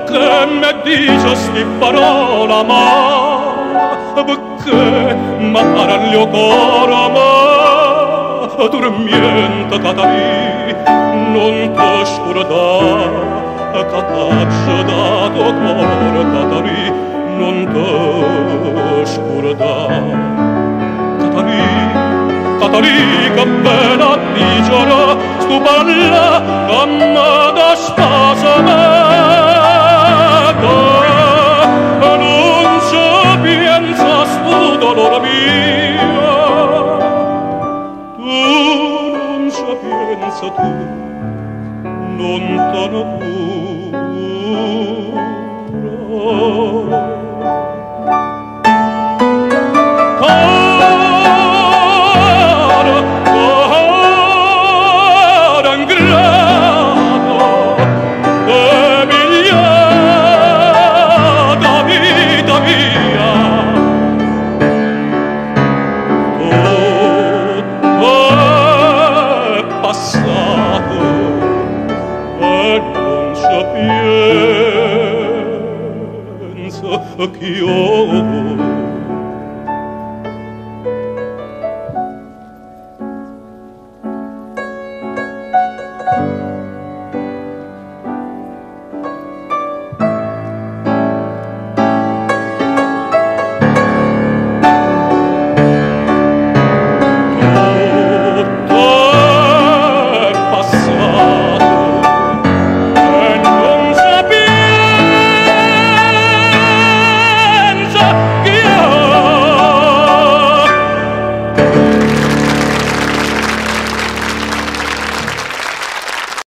Che me dice sti parola ma perché m'appare al mio cuore ma dormiente Catarì non ti scordare che t'accio da tuo cuore Catarì non ti scordare Catarì che bella dicere stu parla che me da spasa non ci pensa stu dolore mio tu non ci pensa tu non te ne cura che io